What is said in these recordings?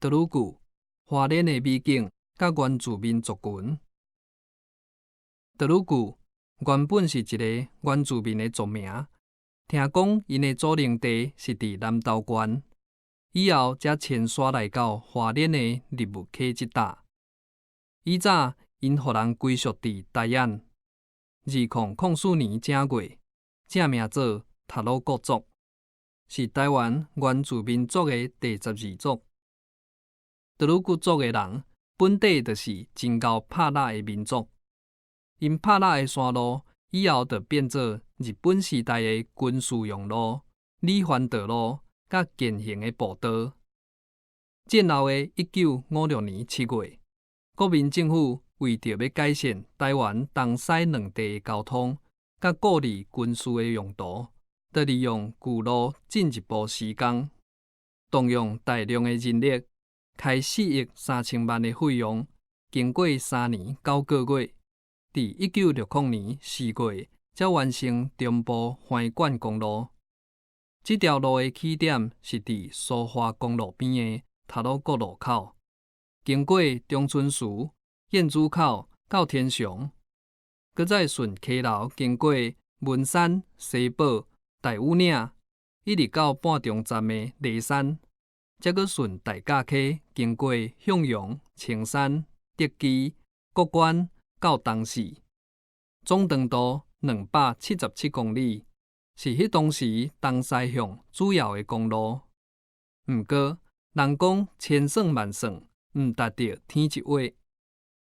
德鲁固、花莲的美景甲原住民族群。德鲁固原本是一个原住民的族名，听讲因的祖灵地是伫南投县，以后才迁徙来到花莲的日木溪这带。以早因互人归属伫台湾。2004年正月，正名做塔鲁国族，是台湾原住民族的第12族。德鲁固族的人本地就是真够拍蜡的民族，因拍蜡的山路以后就变做日本时代的军事用路、里环道路甲健行的步道。战后的1956年7月，国民政府为着要改善台湾东西两地的交通，甲鼓励军事的用途，就利用旧路进一步施工，动用大量的人力，开4亿3千万的费用，经过3年9个月，伫1960年4月才完成中部环贯公路。这条路的起点是伫苏花公路边的塔鲁国路口，经过中春树、燕子口到天祥，搁再顺溪流经过文山、西堡、大武岭，一直到半中站的梨山，再搁顺大甲溪经过向阳、青山、德基、国馆到东势，总长度277公里，是迄当时东西向主要的公路。毋过，人讲千算万算，毋达到天一话。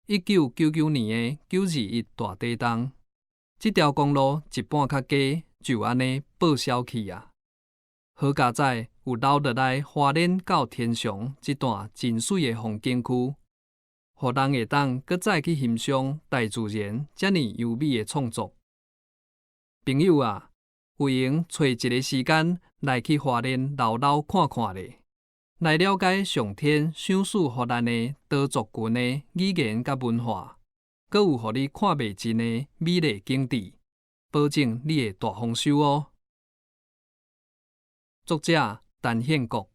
1999年的921大地震，这条公路一半较低，就安尼报销去啊！好佳在有留落来花莲到天祥这段真水的风景区，互人会当搁再去欣赏大自然遮尔优美的创作。朋友啊，有闲找一个时间来去花莲绕绕看看咧。来了解上天赏赐予咱的多族群的语言甲文化，阁有互你看袂尽的美丽景致，保证你会大丰收哦。作者陈宪国。